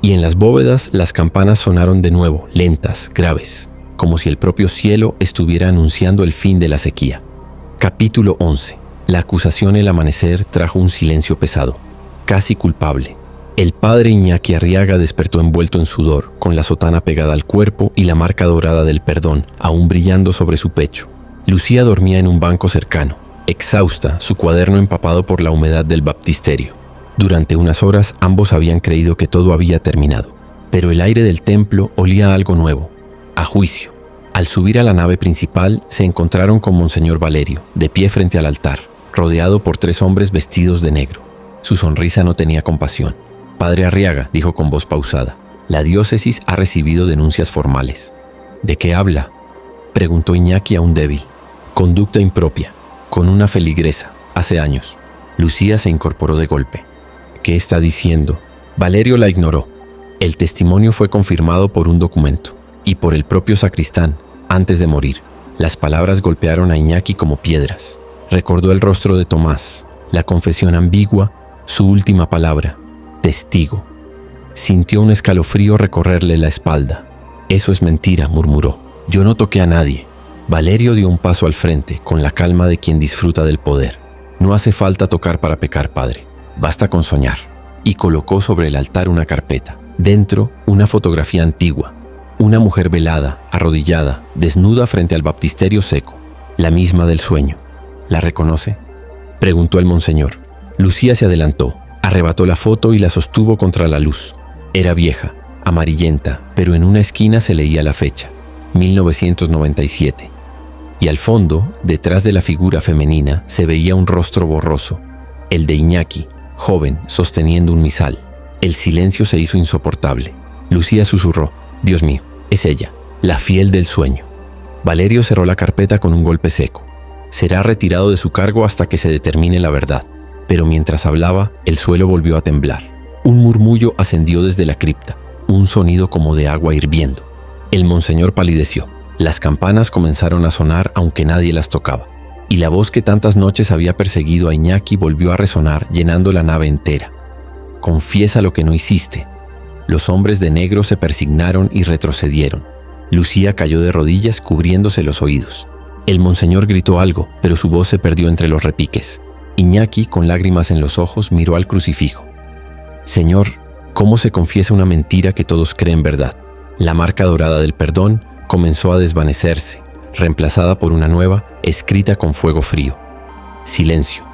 Y en las bóvedas las campanas sonaron de nuevo, lentas, graves, como si el propio cielo estuviera anunciando el fin de la sequía. Capítulo 11. La acusación el amanecer trajo un silencio pesado, casi culpable. El padre Iñaki Arriaga despertó envuelto en sudor, con la sotana pegada al cuerpo y la marca dorada del perdón aún brillando sobre su pecho. Lucía dormía en un banco cercano, exhausta, su cuaderno empapado por la humedad del baptisterio. Durante unas horas ambos habían creído que todo había terminado, pero el aire del templo olía a algo nuevo, a juicio. Al subir a la nave principal se encontraron con Monseñor Valerio, de pie frente al altar, rodeado por 3 hombres vestidos de negro. Su sonrisa no tenía compasión. Padre Arriaga, dijo con voz pausada, la diócesis ha recibido denuncias formales. ¿De qué habla?, preguntó Iñaki aún débil. Conducta impropia, con una feligresa, hace años. Lucía se incorporó de golpe. ¿Qué está diciendo? Valerio la ignoró. El testimonio fue confirmado por un documento y por el propio sacristán antes de morir. Las palabras golpearon a Iñaki como piedras. Recordó el rostro de Tomás, la confesión ambigua, su última palabra: testigo. Sintió un escalofrío recorrerle la espalda. Eso es mentira, murmuró. Yo no toqué a nadie. Valerio dio un paso al frente, con la calma de quien disfruta del poder. No hace falta tocar para pecar, padre. Basta con soñar. Y colocó sobre el altar una carpeta. Dentro, una fotografía antigua. Una mujer velada, arrodillada, desnuda frente al baptisterio seco. La misma del sueño. ¿La reconoce?, preguntó el monseñor. Lucía se adelantó, arrebató la foto y la sostuvo contra la luz. Era vieja, amarillenta, pero en una esquina se leía la fecha: 1997. Y al fondo, detrás de la figura femenina, se veía un rostro borroso, el de Iñaki, joven, sosteniendo un misal. El silencio se hizo insoportable. Lucía susurró: Dios mío, es ella, la fiel del sueño. Valerio cerró la carpeta con un golpe seco. Será retirado de su cargo hasta que se determine la verdad. Pero mientras hablaba, el suelo volvió a temblar. Un murmullo ascendió desde la cripta, un sonido como de agua hirviendo. El monseñor palideció. Las campanas comenzaron a sonar aunque nadie las tocaba. Y la voz que tantas noches había perseguido a Iñaki volvió a resonar, llenando la nave entera. Confiesa lo que no hiciste. Los hombres de negro se persignaron y retrocedieron. Lucía cayó de rodillas cubriéndose los oídos. El monseñor gritó algo, pero su voz se perdió entre los repiques. Iñaki, con lágrimas en los ojos, miró al crucifijo. Señor, ¿cómo se confiesa una mentira que todos creen verdad? La marca dorada del perdón comenzó a desvanecerse, reemplazada por una nueva, escrita con fuego frío. Silencio.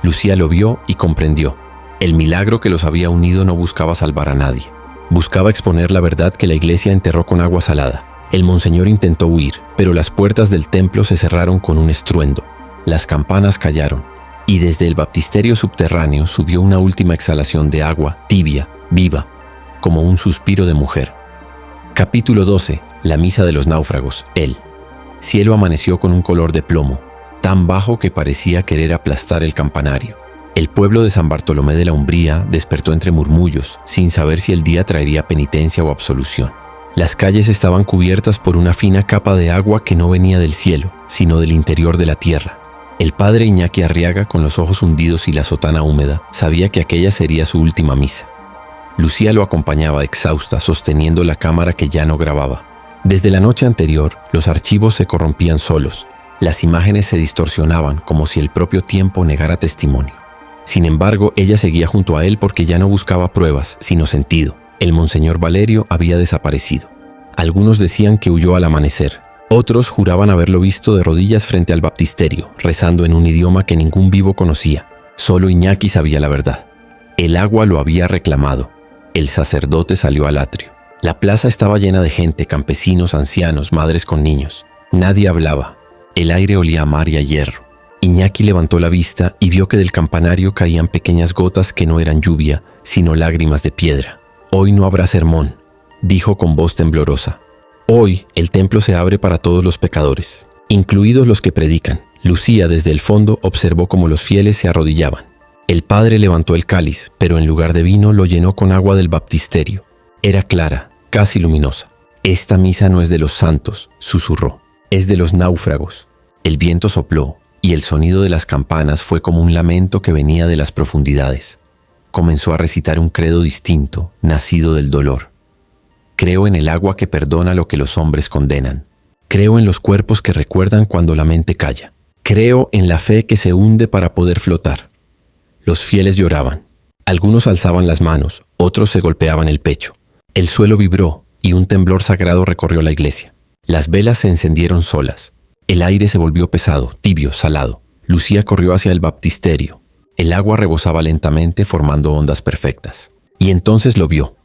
Lucía lo vio y comprendió. El milagro que los había unido no buscaba salvar a nadie. Buscaba exponer la verdad que la iglesia enterró con agua salada. El monseñor intentó huir, pero las puertas del templo se cerraron con un estruendo. Las campanas callaron, y desde el baptisterio subterráneo subió una última exhalación de agua, tibia, viva, como un suspiro de mujer. Capítulo 12. La misa de los náufragos. El cielo amaneció con un color de plomo, tan bajo que parecía querer aplastar el campanario. El pueblo de San Bartolomé de la Umbría despertó entre murmullos, sin saber si el día traería penitencia o absolución. Las calles estaban cubiertas por una fina capa de agua que no venía del cielo, sino del interior de la tierra. El padre Iñaki Arriaga, con los ojos hundidos y la sotana húmeda, sabía que aquella sería su última misa. Lucía lo acompañaba exhausta, sosteniendo la cámara que ya no grababa. Desde la noche anterior, los archivos se corrompían solos. Las imágenes se distorsionaban como si el propio tiempo negara testimonio. Sin embargo, ella seguía junto a él porque ya no buscaba pruebas, sino sentido. El monseñor Valerio había desaparecido. Algunos decían que huyó al amanecer. Otros juraban haberlo visto de rodillas frente al baptisterio, rezando en un idioma que ningún vivo conocía. Solo Iñaki sabía la verdad. El agua lo había reclamado. El sacerdote salió al atrio. La plaza estaba llena de gente, campesinos, ancianos, madres con niños. Nadie hablaba. El aire olía a mar y a hierro. Iñaki levantó la vista y vio que del campanario caían pequeñas gotas que no eran lluvia, sino lágrimas de piedra. «Hoy no habrá sermón», dijo con voz temblorosa. «Hoy el templo se abre para todos los pecadores, incluidos los que predican». Lucía desde el fondo observó cómo los fieles se arrodillaban. El padre levantó el cáliz, pero en lugar de vino lo llenó con agua del baptisterio. Era clara, casi luminosa. «Esta misa no es de los santos», susurró. «Es de los náufragos». El viento sopló, y el sonido de las campanas fue como un lamento que venía de las profundidades. Comenzó a recitar un credo distinto, nacido del dolor. «Creo en el agua que perdona lo que los hombres condenan. Creo en los cuerpos que recuerdan cuando la mente calla. Creo en la fe que se hunde para poder flotar». Los fieles lloraban. Algunos alzaban las manos, otros se golpeaban el pecho. El suelo vibró y un temblor sagrado recorrió la iglesia. Las velas se encendieron solas. El aire se volvió pesado, tibio, salado. Lucía corrió hacia el baptisterio. El agua rebosaba lentamente formando ondas perfectas. Y entonces lo vio.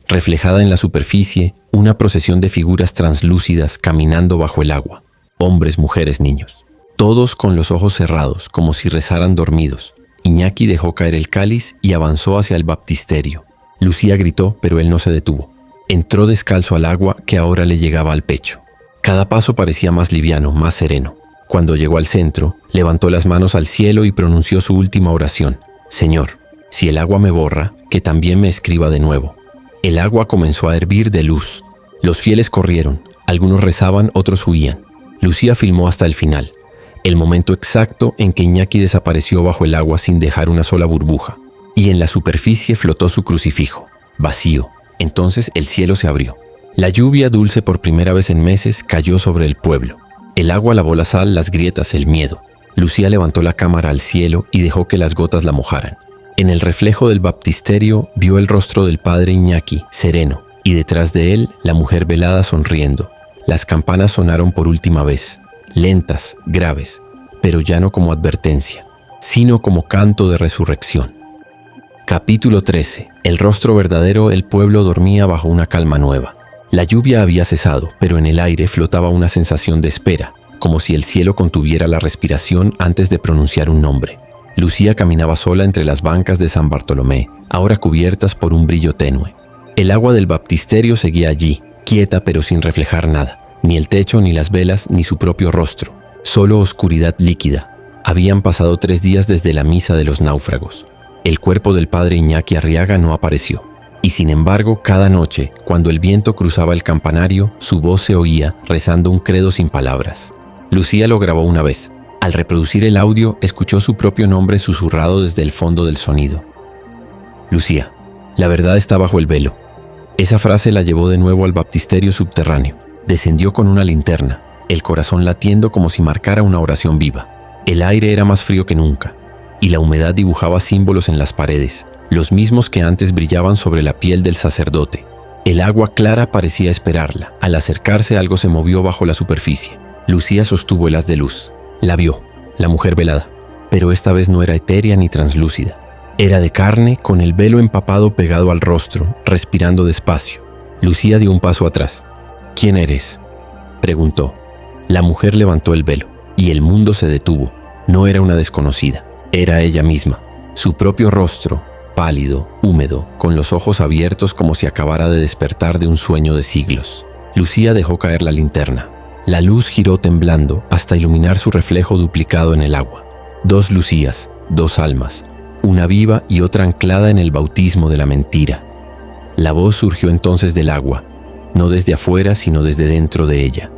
Reflejada en la superficie, una procesión de figuras translúcidas caminando bajo el agua. Hombres, mujeres, niños. Todos con los ojos cerrados, como si rezaran dormidos. Iñaki dejó caer el cáliz y avanzó hacia el baptisterio. Lucía gritó, pero él no se detuvo. Entró descalzo al agua que ahora le llegaba al pecho. Cada paso parecía más liviano, más sereno. Cuando llegó al centro, levantó las manos al cielo y pronunció su última oración. «Señor, si el agua me borra, que también me escriba de nuevo». El agua comenzó a hervir de luz. Los fieles corrieron, algunos rezaban, otros huían. Lucía filmó hasta el final, el momento exacto en que Iñaki desapareció bajo el agua sin dejar una sola burbuja, y en la superficie flotó su crucifijo, vacío. Entonces el cielo se abrió. La lluvia, dulce por primera vez en meses, cayó sobre el pueblo. El agua lavó la sal, las grietas, el miedo. Lucía levantó la cámara al cielo y dejó que las gotas la mojaran. En el reflejo del baptisterio vio el rostro del padre Iñaki, sereno, y detrás de él la mujer velada sonriendo. Las campanas sonaron por última vez, lentas, graves, pero ya no como advertencia, sino como canto de resurrección. Capítulo 13. El rostro verdadero. El pueblo dormía bajo una calma nueva. La lluvia había cesado, pero en el aire flotaba una sensación de espera, como si el cielo contuviera la respiración antes de pronunciar un nombre. Lucía caminaba sola entre las bancas de San Bartolomé, ahora cubiertas por un brillo tenue. El agua del baptisterio seguía allí, quieta pero sin reflejar nada, ni el techo, ni las velas, ni su propio rostro, solo oscuridad líquida. Habían pasado 3 días desde la misa de los náufragos. El cuerpo del padre Iñaki Arriaga no apareció. Y sin embargo, cada noche, cuando el viento cruzaba el campanario, su voz se oía rezando un credo sin palabras. Lucía lo grabó una vez. Al reproducir el audio, escuchó su propio nombre susurrado desde el fondo del sonido. Lucía, la verdad está bajo el velo. Esa frase la llevó de nuevo al baptisterio subterráneo. Descendió con una linterna, el corazón latiendo como si marcara una oración viva. El aire era más frío que nunca, y la humedad dibujaba símbolos en las paredes, los mismos que antes brillaban sobre la piel del sacerdote. El agua clara parecía esperarla. Al acercarse, algo se movió bajo la superficie. Lucía sostuvo el haz de luz. La vio, la mujer velada, pero esta vez no era etérea ni translúcida. Era de carne, con el velo empapado pegado al rostro, respirando despacio. Lucía dio un paso atrás. «¿Quién eres?», preguntó. La mujer levantó el velo, y el mundo se detuvo. No era una desconocida, era ella misma. Su propio rostro, pálido, húmedo, con los ojos abiertos como si acabara de despertar de un sueño de siglos. Lucía dejó caer la linterna. La luz giró temblando hasta iluminar su reflejo duplicado en el agua. 2 Lucías, 2 almas, una viva y otra anclada en el bautismo de la mentira. La voz surgió entonces del agua, no desde afuera sino desde dentro de ella.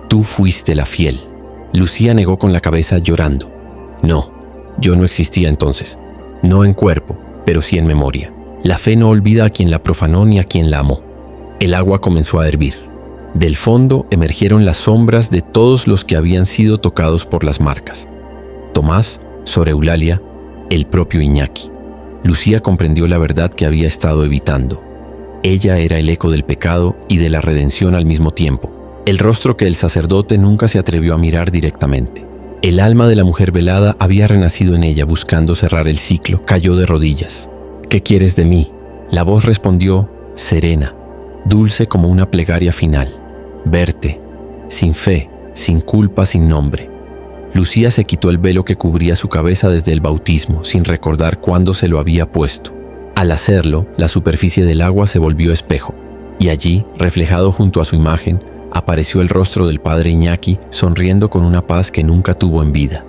«Tú fuiste la fiel». Lucía negó con la cabeza llorando. «No, yo no existía entonces. No en cuerpo, pero sí en memoria. La fe no olvida a quien la profanó ni a quien la amó». El agua comenzó a hervir. Del fondo emergieron las sombras de todos los que habían sido tocados por las marcas. Tomás, Sor Eulalia, el propio Iñaki. Lucía comprendió la verdad que había estado evitando. Ella era el eco del pecado y de la redención al mismo tiempo, el rostro que el sacerdote nunca se atrevió a mirar directamente. El alma de la mujer velada había renacido en ella buscando cerrar el ciclo. Cayó de rodillas. ¿Qué quieres de mí? La voz respondió, serena, dulce como una plegaria final. Verte, sin fe, sin culpa, sin nombre. Lucía se quitó el velo que cubría su cabeza desde el bautismo, sin recordar cuándo se lo había puesto. Al hacerlo, la superficie del agua se volvió espejo, y allí, reflejado junto a su imagen, apareció el rostro del padre Iñaki, sonriendo con una paz que nunca tuvo en vida.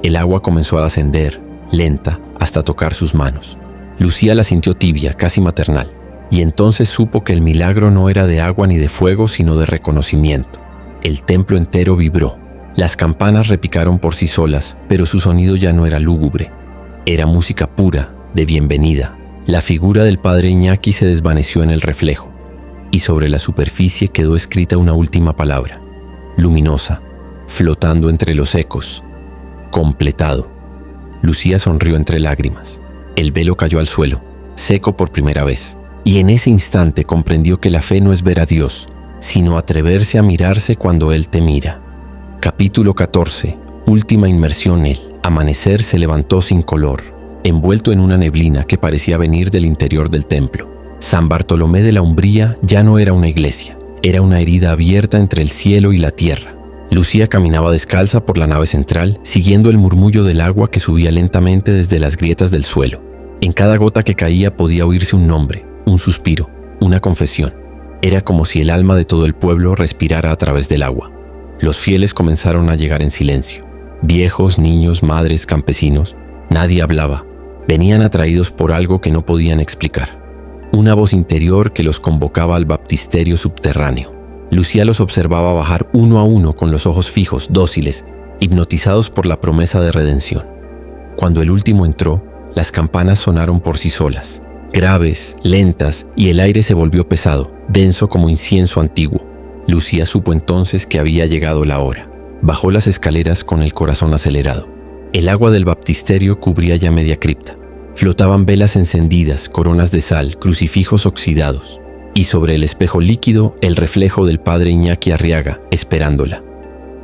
El agua comenzó a ascender, lenta, hasta tocar sus manos. Lucía la sintió tibia, casi maternal, y entonces supo que el milagro no era de agua ni de fuego, sino de reconocimiento. El templo entero vibró. Las campanas repicaron por sí solas, pero su sonido ya no era lúgubre. Era música pura, de bienvenida. La figura del padre Iñaki se desvaneció en el reflejo, y sobre la superficie quedó escrita una última palabra, luminosa, flotando entre los ecos. Completado. Lucía sonrió entre lágrimas. El velo cayó al suelo, seco por primera vez, y en ese instante comprendió que la fe no es ver a Dios, sino atreverse a mirarse cuando Él te mira. Capítulo 14. Última inmersión. El amanecer se levantó sin color, envuelto en una neblina que parecía venir del interior del templo. San Bartolomé de la Umbría ya no era una iglesia, era una herida abierta entre el cielo y la tierra. Lucía caminaba descalza por la nave central, siguiendo el murmullo del agua que subía lentamente desde las grietas del suelo. En cada gota que caía podía oírse un nombre, un suspiro, una confesión. Era como si el alma de todo el pueblo respirara a través del agua. Los fieles comenzaron a llegar en silencio. Viejos, niños, madres, campesinos. Nadie hablaba. Venían atraídos por algo que no podían explicar. Una voz interior que los convocaba al baptisterio subterráneo. Lucía los observaba bajar uno a uno con los ojos fijos, dóciles, hipnotizados por la promesa de redención. Cuando el último entró, las campanas sonaron por sí solas, graves, lentas, y el aire se volvió pesado, denso como incienso antiguo. Lucía supo entonces que había llegado la hora. Bajó las escaleras con el corazón acelerado. El agua del baptisterio cubría ya media cripta. Flotaban velas encendidas, coronas de sal, crucifijos oxidados. Y sobre el espejo líquido, el reflejo del padre Iñaki Arriaga, esperándola.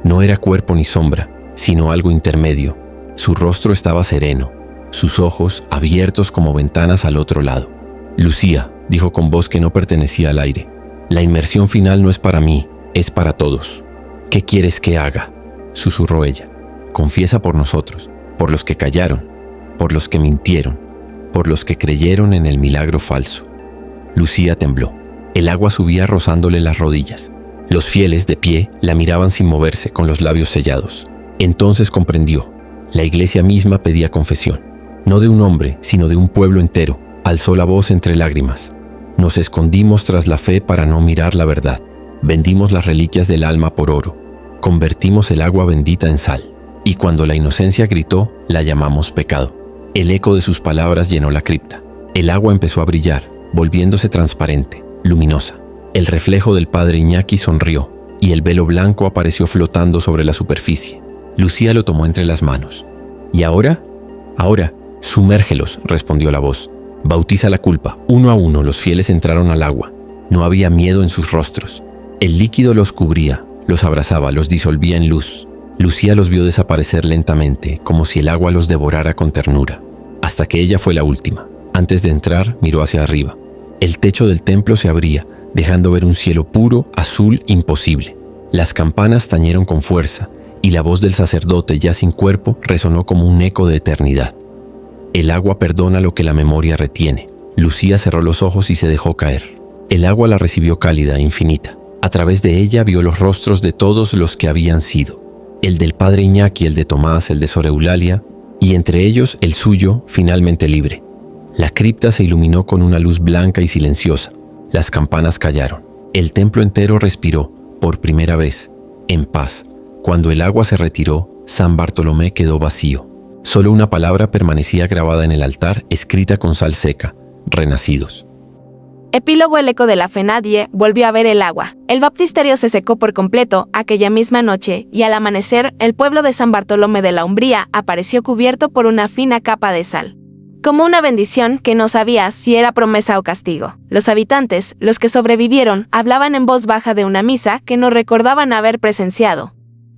No era cuerpo ni sombra, sino algo intermedio. Su rostro estaba sereno, sus ojos abiertos como ventanas al otro lado. Lucía, dijo con voz que no pertenecía al aire, la inmersión final no es para mí, es para todos. ¿Qué quieres que haga?, susurró ella. Confiesa por nosotros, por los que callaron, por los que mintieron, por los que creyeron en el milagro falso. Lucía tembló. El agua subía rozándole las rodillas. Los fieles, de pie, la miraban sin moverse, con los labios sellados. Entonces comprendió. La iglesia misma pedía confesión. No de un hombre, sino de un pueblo entero. Alzó la voz entre lágrimas. Nos escondimos tras la fe para no mirar la verdad. Vendimos las reliquias del alma por oro. Convertimos el agua bendita en sal. Y cuando la inocencia gritó, la llamamos pecado. El eco de sus palabras llenó la cripta. El agua empezó a brillar, volviéndose transparente, luminosa. El reflejo del padre Iñaki sonrió, y el velo blanco apareció flotando sobre la superficie. Lucía lo tomó entre las manos. ¿Y ahora? Ahora, sumérgelos, respondió la voz. Bautiza la culpa. Uno a uno los fieles entraron al agua. No había miedo en sus rostros. El líquido los cubría, los abrazaba, los disolvía en luz. Lucía los vio desaparecer lentamente, como si el agua los devorara con ternura, hasta que ella fue la última. Antes de entrar, miró hacia arriba. El techo del templo se abría, dejando ver un cielo puro, azul, imposible. Las campanas tañeron con fuerza, y la voz del sacerdote, ya sin cuerpo, resonó como un eco de eternidad. El agua perdona lo que la memoria retiene. Lucía cerró los ojos y se dejó caer. El agua la recibió cálida, infinita. A través de ella vio los rostros de todos los que habían sido. El del padre Iñaki, el de Tomás, el de Sor Eulalia, y entre ellos el suyo, finalmente libre. La cripta se iluminó con una luz blanca y silenciosa. Las campanas callaron. El templo entero respiró, por primera vez, en paz. Cuando el agua se retiró, San Bartolomé quedó vacío. Solo una palabra permanecía grabada en el altar, escrita con sal seca: renacidos. Epílogo. El eco de la fe. Nadie volvió a ver el agua. El baptisterio se secó por completo aquella misma noche, y al amanecer, el pueblo de San Bartolomé de la Umbría apareció cubierto por una fina capa de sal. Como una bendición que no sabía si era promesa o castigo. Los habitantes, los que sobrevivieron, hablaban en voz baja de una misa que no recordaban haber presenciado.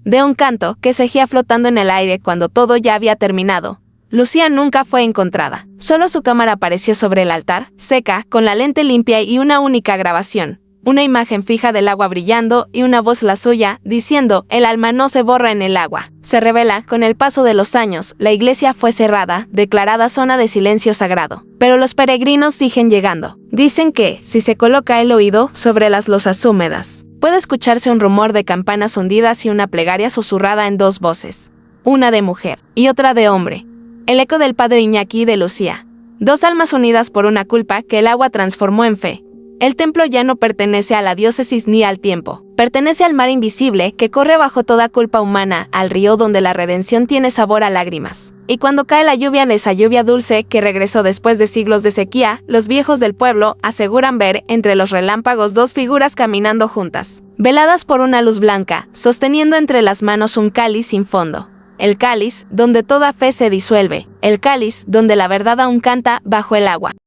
De un canto que seguía flotando en el aire cuando todo ya había terminado. Lucía nunca fue encontrada. Solo su cámara apareció sobre el altar, seca, con la lente limpia y una única grabación. Una imagen fija del agua brillando y una voz la suya, diciendo, el alma no se borra en el agua. Se revela, con el paso de los años, la iglesia fue cerrada, declarada zona de silencio sagrado. Pero los peregrinos siguen llegando. Dicen que, si se coloca el oído sobre las losas húmedas, puede escucharse un rumor de campanas hundidas y una plegaria susurrada en dos voces. Una de mujer y otra de hombre. El eco del padre Iñaki y de Lucía. Dos almas unidas por una culpa que el agua transformó en fe. El templo ya no pertenece a la diócesis ni al tiempo. Pertenece al mar invisible que corre bajo toda culpa humana, al río donde la redención tiene sabor a lágrimas. Y cuando cae la lluvia, esa lluvia dulce que regresó después de siglos de sequía, los viejos del pueblo aseguran ver entre los relámpagos dos figuras caminando juntas, veladas por una luz blanca, sosteniendo entre las manos un cáliz sin fondo. El cáliz donde toda fe se disuelve, el cáliz donde la verdad aún canta bajo el agua.